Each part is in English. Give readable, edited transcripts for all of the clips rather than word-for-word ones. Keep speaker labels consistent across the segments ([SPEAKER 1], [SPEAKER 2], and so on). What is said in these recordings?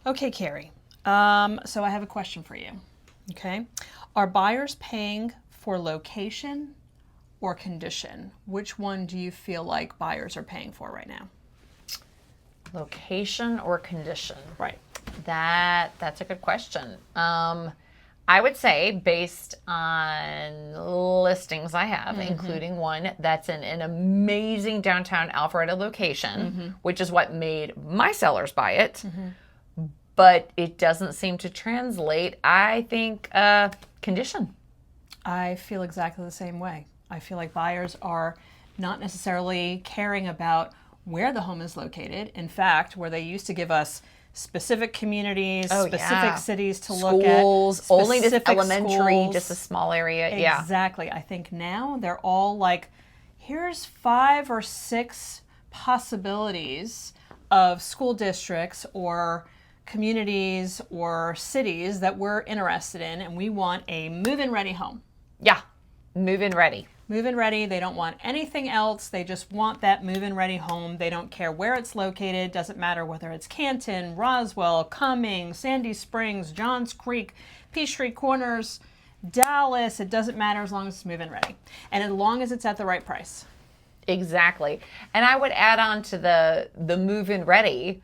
[SPEAKER 1] Okay, Kerry. So I have a question for you. Okay. Are buyers paying for location or condition? Which one do you feel like buyers are paying for right now?
[SPEAKER 2] Location or condition?
[SPEAKER 1] Right.
[SPEAKER 2] That's a good question. I would say based on listings I have, including one that's in an amazing downtown Alpharetta location, which is what made my sellers buy it, but it doesn't seem to translate. I think condition.
[SPEAKER 1] I feel exactly the same way. I feel like buyers are not necessarily caring about where the home is located. In fact, where they used to give us specific communities,
[SPEAKER 2] Oh,
[SPEAKER 1] specific
[SPEAKER 2] yeah.
[SPEAKER 1] cities to look at,
[SPEAKER 2] Schools, only just
[SPEAKER 1] specific
[SPEAKER 2] elementary,
[SPEAKER 1] schools.
[SPEAKER 2] just a small area. Yeah.
[SPEAKER 1] Exactly. I think now they're all like, here's 5 or 6 possibilities of school districts or communities or cities that we're interested in, and we want a move-in ready home.
[SPEAKER 2] Yeah. Move-in ready.
[SPEAKER 1] Move-in ready. They don't want anything else. They just want that move-in ready home. They don't care where it's located. Doesn't matter whether it's Canton, Roswell, Cumming, Sandy Springs, Johns Creek, Peachtree Corners, Dallas. It doesn't matter as long as it's move-in ready. And as long as it's at the right price.
[SPEAKER 2] Exactly. And I would add on to the move-in ready,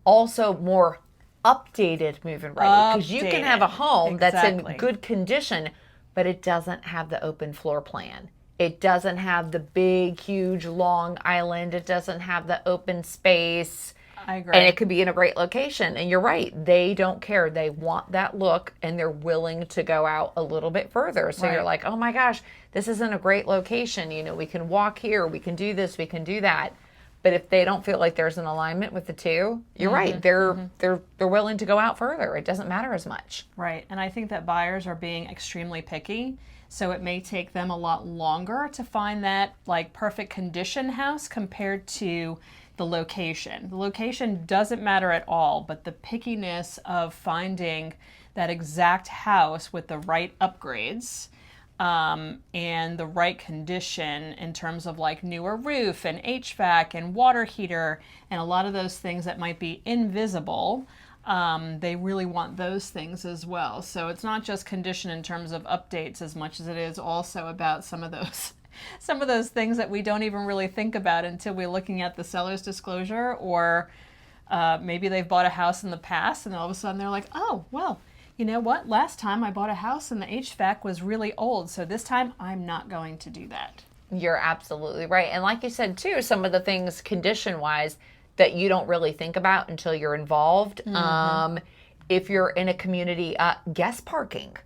[SPEAKER 2] also more updated move-in ready. Because you can have a home that's in good condition, but it doesn't have the open floor plan. It doesn't have the big, huge, long island. It doesn't have the open space.
[SPEAKER 1] I agree.
[SPEAKER 2] And it could be in a great location. And you're right. They don't care. They want that look, and they're willing to go out a little bit further. So you're like, oh my gosh, this isn't a great location. You know, we can walk here. We can do this. We can do that. But if they don't feel like there's an alignment with the two, you're right. They're willing to go out further. It doesn't matter as much.
[SPEAKER 1] Right. And I think that buyers are being extremely picky. So it may take them a lot longer to find that like perfect condition house compared to the location. The location doesn't matter at all, but the pickiness of finding that exact house with the right upgrades and the right condition in terms of like newer roof and HVAC and water heater and a lot of those things that might be invisible. They really want those things as well. So it's not just condition in terms of updates as much as it is also about some of those things that we don't even really think about until we're looking at the seller's disclosure, or maybe they've bought a house in the past and all of a sudden they're like, oh, well, you know what? Last time I bought a house and the HVAC was really old, so this time I'm not going to do that.
[SPEAKER 2] You're absolutely right. And like you said, too, some of the things condition-wise that you don't really think about until you're involved. If you're in a community, guest parking.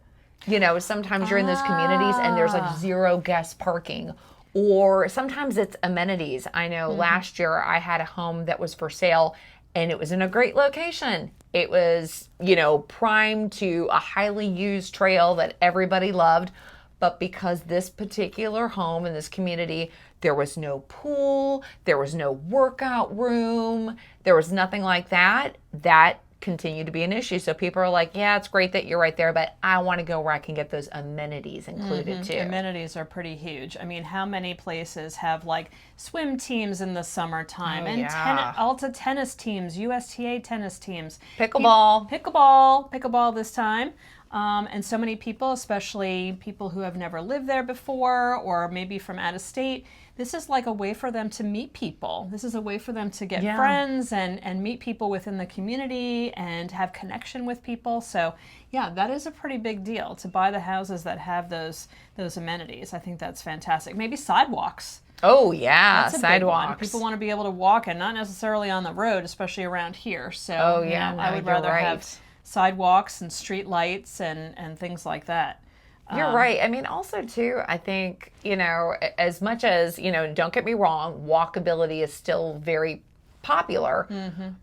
[SPEAKER 2] You know, sometimes you're in those communities and there's like zero guest parking. Or sometimes it's amenities. I know last year I had a home that was for sale and it was in a great location. It was, you know, prime to a highly used trail that everybody loved. But because this particular home in this community, there was no pool, there was no workout room, there was nothing like that, that continued to be an issue. So people are like, yeah, it's great that you're right there, but I want to go where I can get those amenities included too.
[SPEAKER 1] Amenities are pretty huge. I mean, how many places have like swim teams in the summertime and Alta tennis teams, USTA tennis teams, pickleball this time. And so many people, especially people who have never lived there before or maybe from out of state, this is like a way for them to meet people. This is a way for them to get friends and meet people within the community and have connection with people. So yeah, that is a pretty big deal to buy the houses that have those amenities. I think that's fantastic. Maybe sidewalks.
[SPEAKER 2] Oh yeah,
[SPEAKER 1] That's a
[SPEAKER 2] sidewalks.
[SPEAKER 1] big one. People want to be able to walk and not necessarily on the road, especially around here. So I would rather have sidewalks and street lights and things like that.
[SPEAKER 2] You're right. I mean, also too, I think, you know, as much as, you know, don't get me wrong, walkability is still very popular,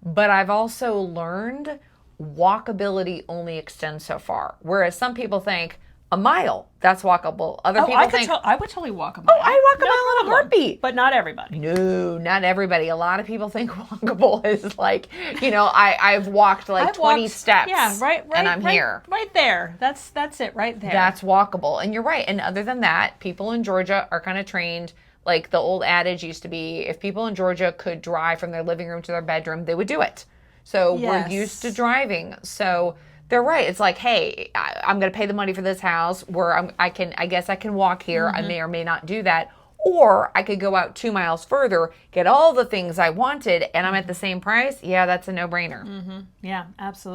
[SPEAKER 2] but I've also learned walkability only extends so far. Whereas some people think a mile, that's walkable. Other people think,
[SPEAKER 1] I would totally walk a mile.
[SPEAKER 2] oh, I walk a mile in a heartbeat.
[SPEAKER 1] But not everybody.
[SPEAKER 2] No, not everybody. A lot of people think walkable is like, you know, I've walked like 20 steps.
[SPEAKER 1] Yeah, right,
[SPEAKER 2] and I'm here.
[SPEAKER 1] Right there. That's it right there.
[SPEAKER 2] That's walkable. And you're right. And other than that, people in Georgia are kind of trained. Like the old adage used to be, if people in Georgia could drive from their living room to their bedroom, they would do it. So
[SPEAKER 1] Yes.
[SPEAKER 2] we're used to driving. So they're right. It's like, hey, I'm going to pay the money for this house where I guess I can walk here. I may or may not do that. Or I could go out 2 miles further, get all the things I wanted, and I'm at the same price. Yeah, that's a no-brainer.
[SPEAKER 1] Yeah, absolutely.